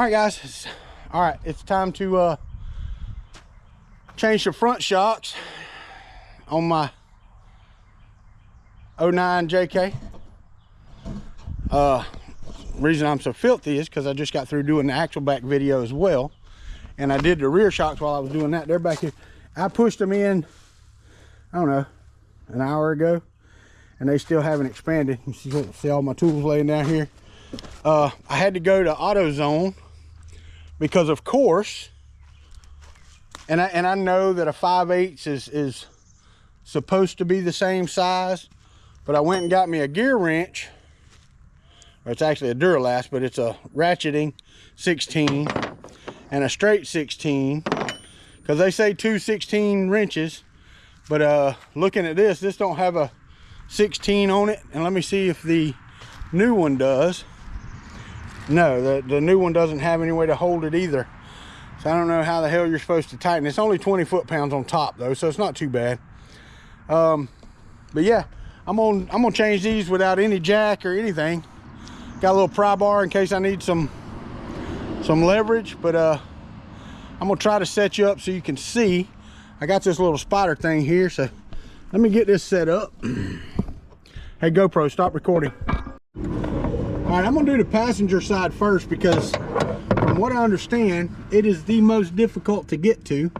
right, guys. All right, it's time to change the front shocks on my 09 JK. Reason I'm so filthy is because I just got through doing the axle back video as well, and I did the rear shocks while I was doing that. They're back here. I pushed them in, I don't know, an hour ago, and they still haven't expanded. You see all my tools laying down here. I had to go to AutoZone because, of course, and I know that a 5/8 is supposed to be the same size, but I went and got me a gear wrench. It's actually a Duralast, but it's a ratcheting 16 and a straight 16, because they say 2 16 wrenches, but looking at this don't have a 16 on it, and let me see if the new one does. No, the new one doesn't have any way to hold it either, so I don't know how the hell you're supposed to tighten. It's only 20 foot-pounds on top though, so it's not too bad. But yeah, I'm gonna change these without any jack or anything. Got a little pry bar in case I need some leverage, but I'm gonna try to set you up so you can see. I got this little spotter thing here, so let me get this set up. Hey GoPro, stop recording. All right, I'm gonna do the passenger side first, because from what I understand, it is the most difficult to get to,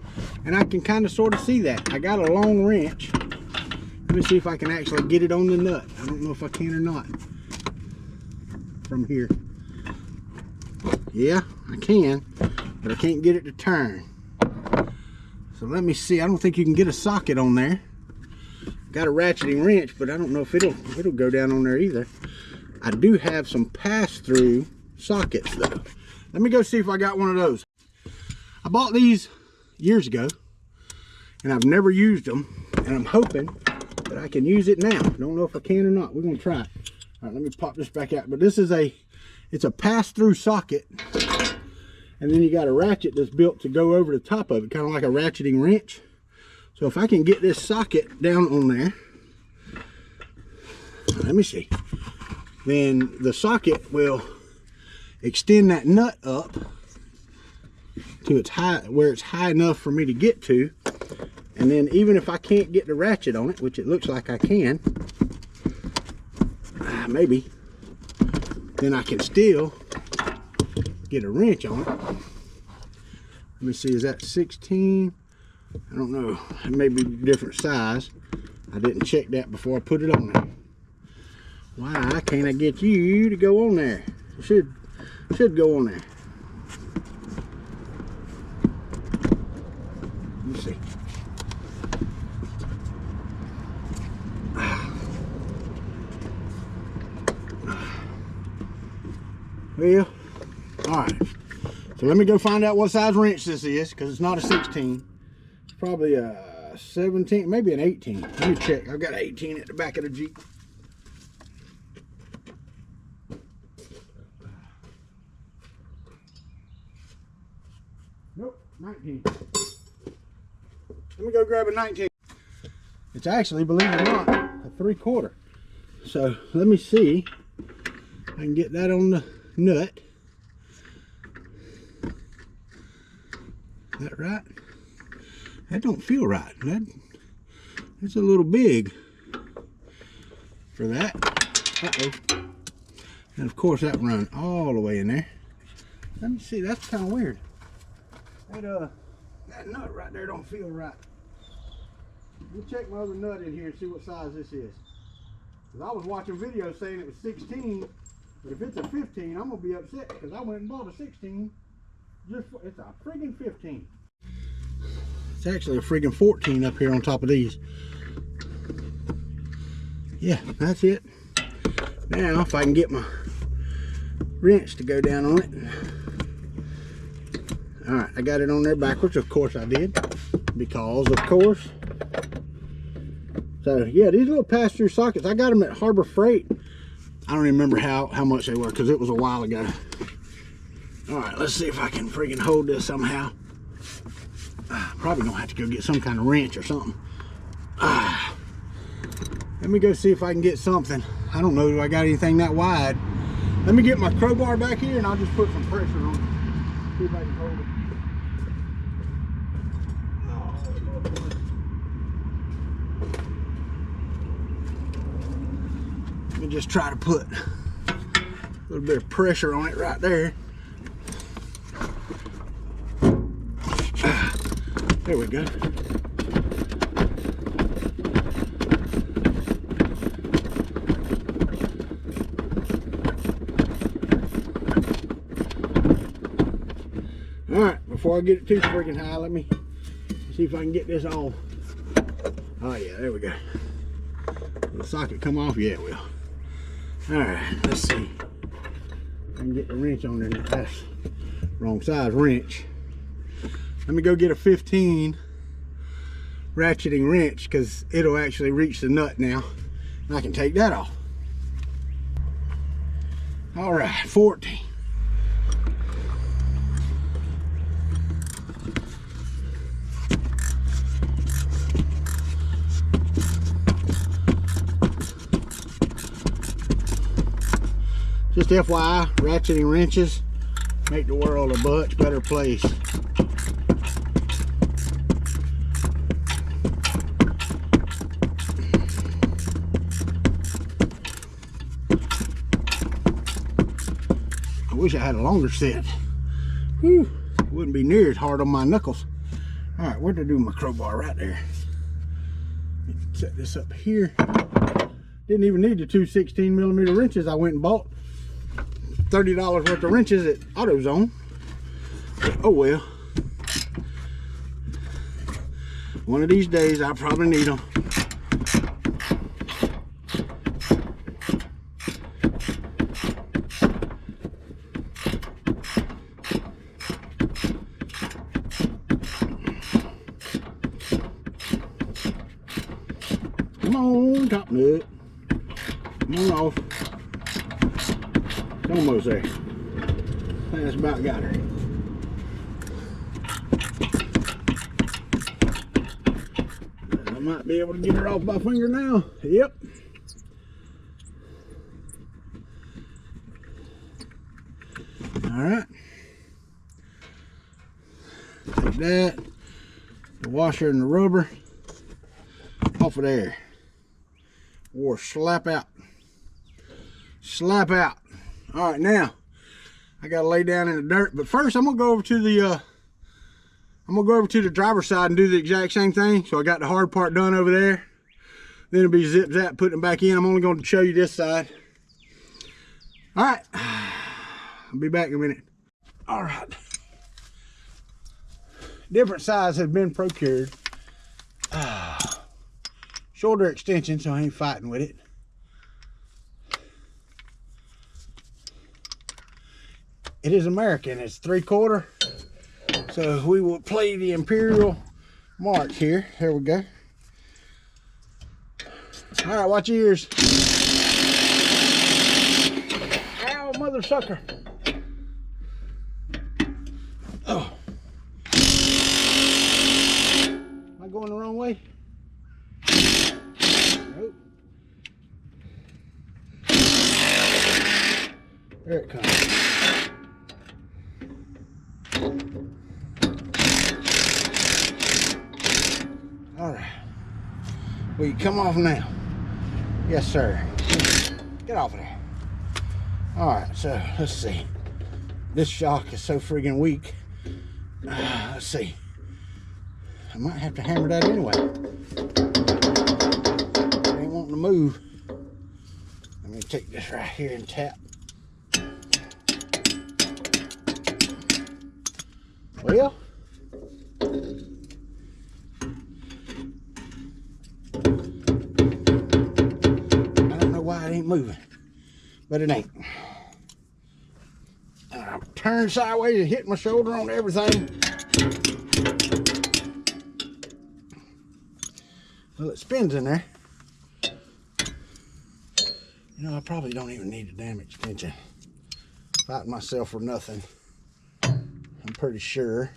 and I can kind of sort of see that. I got a long wrench. Let me see if I can actually get it on the nut. I don't know if I can or not. From here, yeah, I can, but I can't get it to turn. So let me see. I don't think you can get a socket on there. Got a ratcheting wrench, but I don't know if it'll go down on there either. I do have some pass-through sockets though. Let me go see if I got one of those. I bought these years ago, and I've never used them, and I'm hoping that I can use it now. Don't know if I can or not. We're gonna try it. All right, let me pop this back out. But this is it's a pass-through socket, and then you got a ratchet that's built to go over the top of it, kind of like a ratcheting wrench. So if I can get this socket down on there, let me see, then the socket will extend that nut up to its high, where it's high enough for me to get to. And then even if I can't get the ratchet on it, which it looks like I can, maybe, then I can still get a wrench on it. Let me see, is that 16? I don't know, it may be different size. I didn't check that before I put it on there. Why can't I get you to go on there? It should go on there. Let me see. Well, all right, so let me go find out what size wrench this is, because it's not a 16. It's probably a 17, maybe an 18. Let me check. I've got an 18 at the back of the Jeep. Nope, 19. Let me go grab a 19. It's actually, believe it or not, a 3/4. So let me see if I can get that on the nut. Is that right? That don't feel right. That's a little big for that. Uh-oh. And of course that run all the way in there. Let me see, that's kind of weird. That nut right there don't feel right. Let me check my other nut in here and see what size this is. Because I was watching videos saying it was 16. But if it's a 15, I'm going to be upset, because I went and bought a 16. It's a friggin' 15. It's actually a friggin' 14 up here on top of these. Yeah, that's it. Now, if I can get my wrench to go down on it. All right, I got it on there backwards. Of course I did. Because, of course. So, yeah, these little pass-through sockets, I got them at Harbor Freight. I don't even remember how much they were, because it was a while ago. All right, let's see if I can freaking hold this somehow. Probably gonna have to go get some kind of wrench or something. Let me go see if I can get something. I don't know, do I got anything that wide? Let me get my crowbar back here and I'll just put some pressure on it. Let me just try to put a little bit of pressure on it right there. There we go. All right, before I get it too freaking high, let me see if I can get this off. Oh yeah, there we go. Will the socket come off? Yeah, it will. All right, let's see. I can get the wrench on there. That's wrong size wrench. Let me go get a 15 ratcheting wrench because it'll actually reach the nut now. And I can take that off. All right, 14. Just FYI, ratcheting wrenches make the world a much better place. I wish I had a longer set. Whew, it wouldn't be near as hard on my knuckles. All right, where'd I do my crowbar? Right there. Set this up here. Didn't even need the two 16mm wrenches. I went and bought $30 worth of wrenches at AutoZone. But, oh well. One of these days I'll probably need them. Come on, top nut. Come on off. Almost there. I think that's about got her. I might be able to get her off my finger now. Yep. All right. Take that, the washer and the rubber off of there. Or slap out. Slap out. All right, now I gotta lay down in the dirt, but first I'm gonna go over to the driver's side and do the exact same thing. So I got the hard part done over there. Then it'll be zip zap putting it back in. I'm only going to show you this side. All right, I'll be back in a minute. All right, different size has been procured. Shoulder extension, so I ain't fighting with it. It is American, it's 3/4. So we will play the Imperial March here. Here we go. All right, watch your ears. Ow, mother sucker. Oh. Am I going the wrong way? Nope. There it comes. All right, will you come off now? Yes, sir. Get off of there. All right, so let's see. This shock is so friggin' weak. Let's see. I might have to hammer that anyway. It ain't wanting to move. Let me take this right here and tap. Well, it ain't moving, but it ain't. I'm turned sideways and hit my shoulder on everything. Well, it spins in there. You know, I probably don't even need a damn extension. Fighting myself for nothing. I'm pretty sure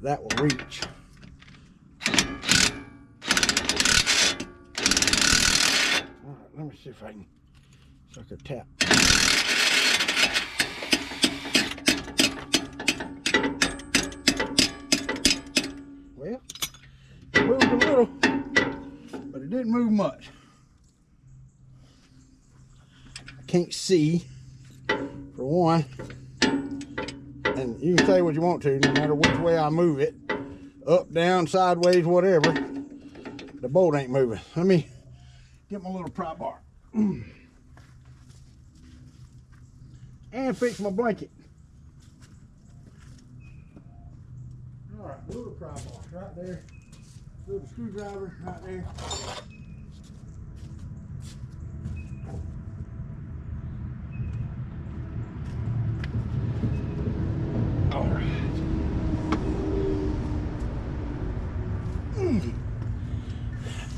that will reach. Let me see if I can sucker tap. Well, it moved a little, but it didn't move much. can't see, for one. And you can say what you want to, no matter which way I move it, up, down, sideways, whatever, the bolt ain't moving. Let me get my little pry bar and fix my blanket. All right, little pry bar right there, little screwdriver right there. All right.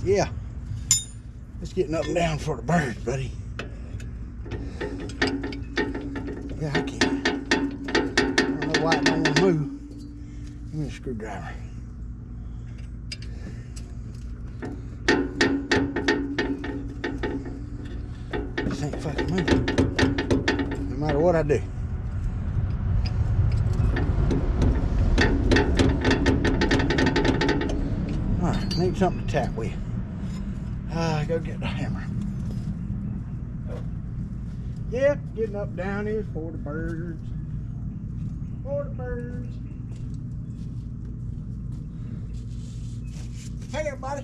Yeah, it's getting up and down for the birds, buddy. Yeah, I can. I don't know why it don't want to move. Give me a screwdriver. This ain't fucking moving, no matter what I do. All right, need something to tap with. Go get the hammer. Yep, getting up down is for the birds. For the birds. Hey everybody.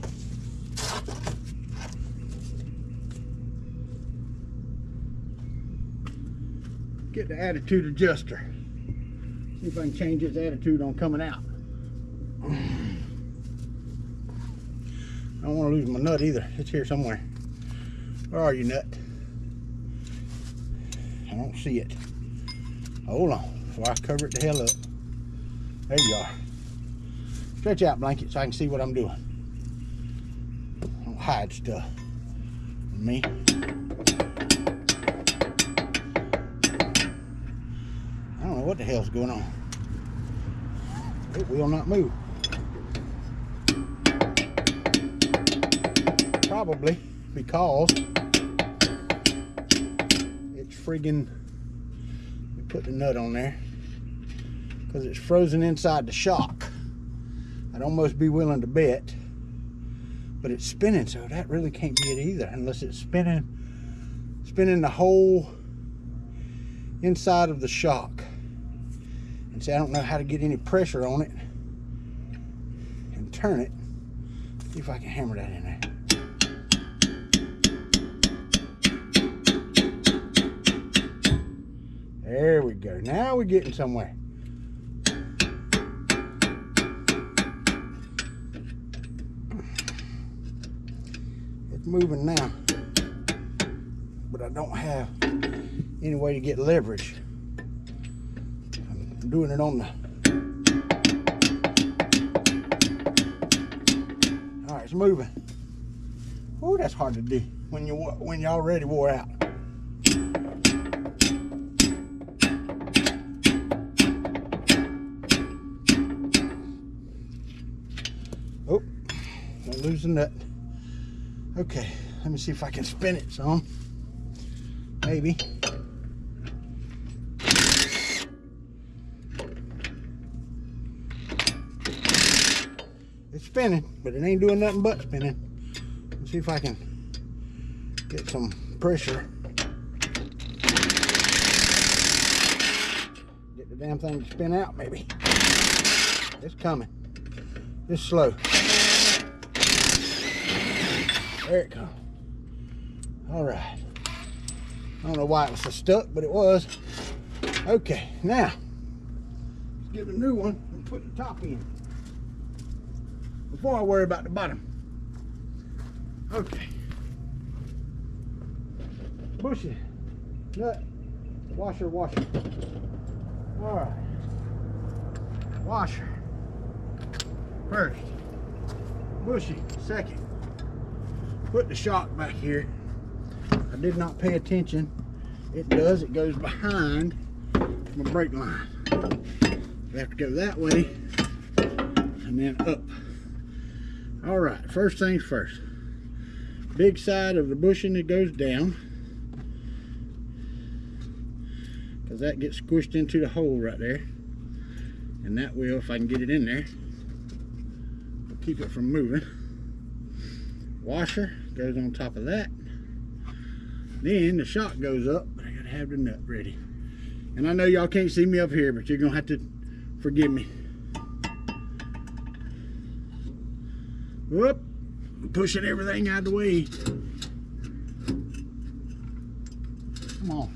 Get the attitude adjuster. See if I can change his attitude on coming out. I don't want to lose my nut either. It's here somewhere. Where are you, nut? I don't see it. Hold on before I cover it the hell up. There you are. Stretch out blanket so I can see what I'm doing. Don't hide stuff from me. I don't know what the hell's going on. It will not move. Probably because it's friggin', let me put the nut on there, because it's frozen inside the shock. I'd almost be willing to bet, but it's spinning, so that really can't be it either, unless it's spinning the whole inside of the shock. And see, I don't know how to get any pressure on it and turn it. See if I can hammer that in there. There we go. Now we're getting somewhere. It's moving now, but I don't have any way to get leverage. I'm doing it on the... All right, it's moving. Oh, that's hard to do when you're already wore out. Oh, don't lose the nut. Okay, let me see if I can spin it some. Maybe. It's spinning, but it ain't doing nothing but spinning. Let's see if I can get some pressure. Get the damn thing to spin out, maybe. It's coming. Just slow. There it comes. All right. I don't know why it was so stuck, but it was. Okay, now let's get a new one and put the top in before I worry about the bottom. Okay. Bushy, nut, washer. All right. Washer first, bushy second. Put the shock back here. I did not pay attention. It goes behind my brake line. We have to go that way and then up. All right, first things first. Big side of the bushing that goes down, because that gets squished into the hole right there, and that will, if I can get it in there, will keep it from moving. Washer goes on top of that. Then the shock goes up, but I gotta have the nut ready. And I know y'all can't see me up here, but you're gonna have to forgive me. Whoop, I'm pushing everything out of the way. Come on.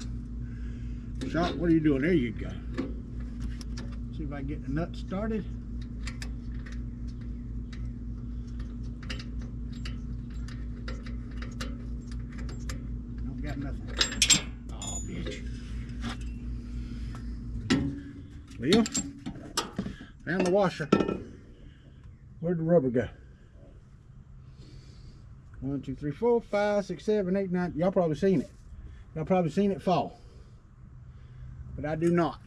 Shock, what are you doing? There you go. See if I can get the nut started. Don't got nothing. Oh, bitch. Well, found the washer. Where'd the rubber go? 1, 2, 3, 4, 5, 6, 7, 8, 9. Y'all probably seen it. Y'all probably seen it fall. But I do not.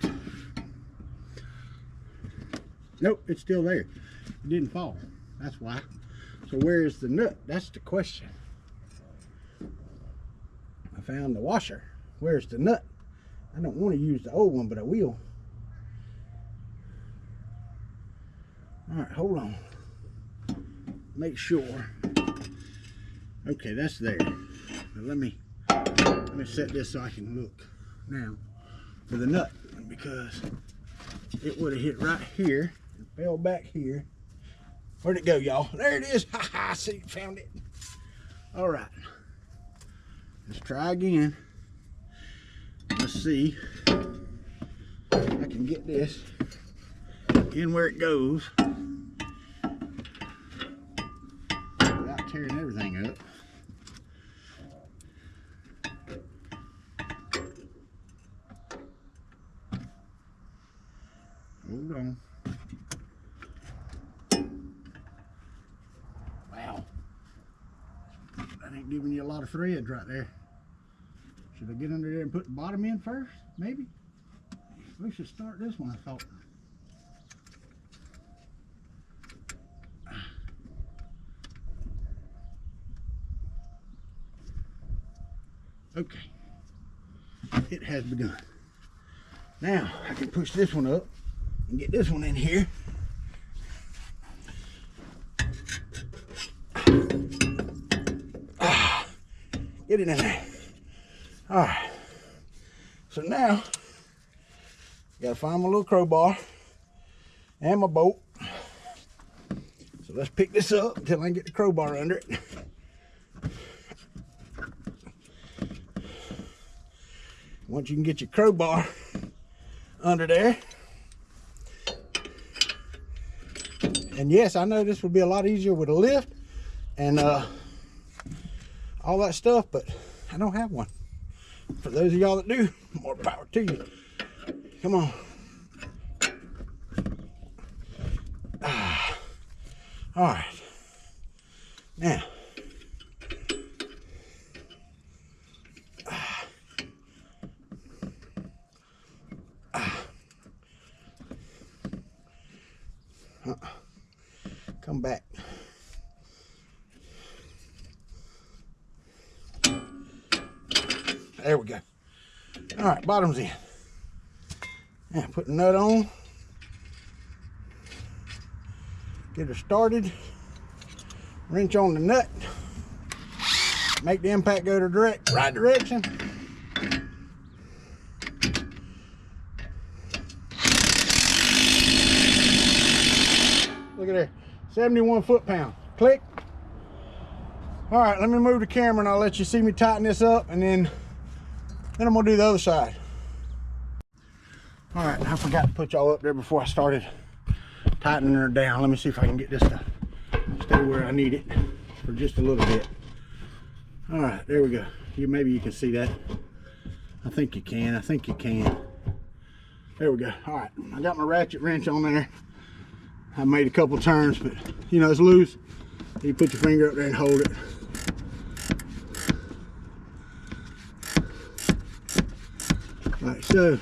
Nope, it's still there. It didn't fall. That's why. So where is the nut? That's the question. I found the washer. Where's the nut? I don't want to use the old one, but I will. Alright, hold on. Make sure. Okay, that's there. Now let me set this so I can look now for the nut, because it would have hit right here and fell back here. Where'd it go, y'all? There it is. Ha ha, see, found it. All right, let's try again. Let's see if I can get this in where it goes without tearing everything up. Hold on. Wow. That ain't giving you a lot of threads right there. Should I get under there and put the bottom in first? Maybe. We should start this one, I thought. Okay. It has begun. Now I can push this one up and get this one in here. Get it in there. All right. So now, gotta find my little crowbar and my bolt. So let's pick this up until I can get the crowbar under it. Once you can get your crowbar under there. And yes, I know this would be a lot easier with a lift and all that stuff, but I don't have one. For those of y'all that do, more power to you. Come on. All right. Now. Come back. There we go. All right, bottom's in. Now put the nut on. Get her started. Wrench on the nut. Make the impact go the right direction. Look at there, 71 foot-pounds. Click. All right, let me move the camera and I'll let you see me tighten this up, and then I'm gonna do the other side. All right, I forgot to put y'all up there before I started tightening her down. Let me see if I can get this to stay where I need it for just a little bit. All right, there we go. Maybe you can see that. I think you can. I think you can. There we go. All right, I got my ratchet wrench on there. I made a couple turns, but you know, it's loose. You put your finger up there and hold it. Like so.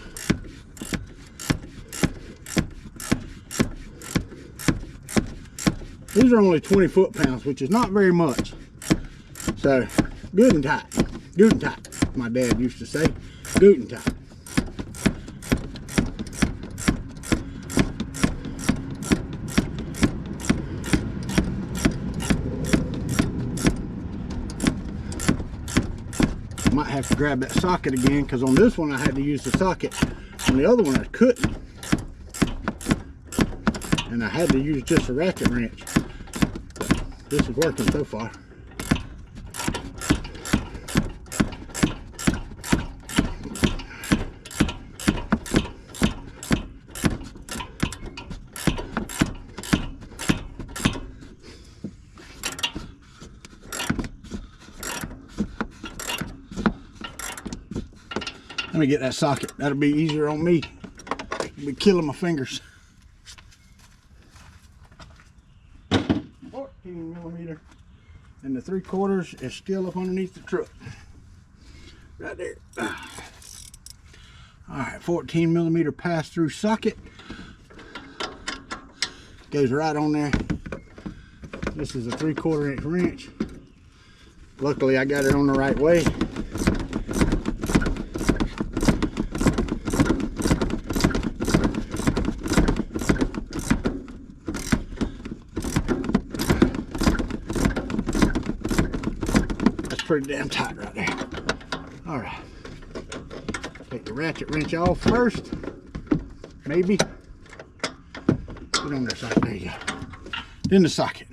These are only 20 foot-pounds, which is not very much. So, good and tight. Good and tight, my dad used to say. Good and tight. might have to grab that socket again, because on this one I had to use the socket. On the other one I couldn't. And I had to use just a ratchet wrench. But this is working so far. Let me get that socket. That'll be easier on me. I'll be killing my fingers. 14mm. And the 3/4 is still up underneath the truck. Right there. Alright, 14mm pass-through socket. Goes right on there. This is a 3/4 inch wrench. Luckily I got it on the right way. Pretty damn tight right there. All right, take the ratchet wrench off first, maybe. Put on there, socket. There you go. Then the socket.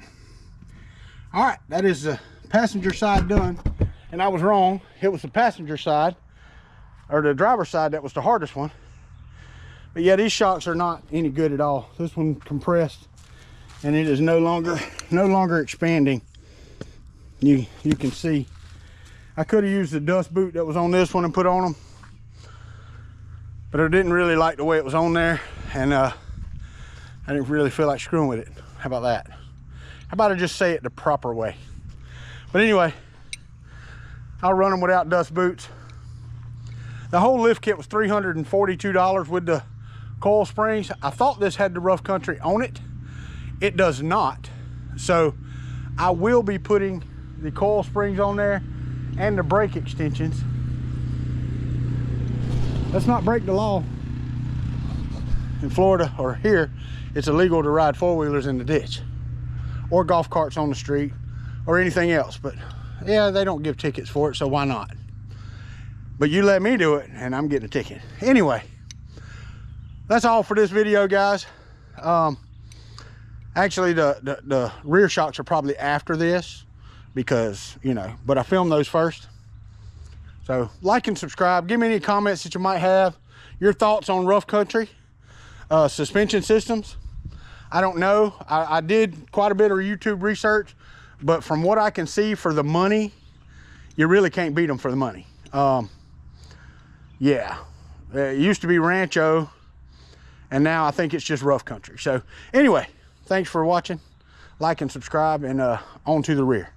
All right, that is the passenger side done, and I was wrong. It was the passenger side, or the driver's side, that was the hardest one. But yeah, these shocks are not any good at all. This one compressed, and it is no longer expanding. You can see. I could have used the dust boot that was on this one and put on them, but I didn't really like the way it was on there, and I didn't really feel like screwing with it. How about that? How about I just say it the proper way? But anyway, I'll run them without dust boots. The whole lift kit was $342 with the coil springs. I thought this had the Rough Country on it. It does not. So I will be putting the coil springs on there and the brake extensions. Let's not break the law. In Florida, or here, it's illegal to ride four-wheelers in the ditch or golf carts on the street or anything else. But yeah, they don't give tickets for it, so why not? But you let me do it and I'm getting a ticket. Anyway, that's all for this video, guys. Actually, the rear shocks are probably after this, because, you know, but I filmed those first. So like and subscribe. Give me any comments that you might have. Your thoughts on Rough Country suspension systems. I don't know. I did quite a bit of YouTube research, but from what I can see, for the money, you really can't beat them for the money. Yeah, it used to be Rancho, and now I think it's just Rough Country. So anyway, thanks for watching. Like and subscribe, and on to the rear.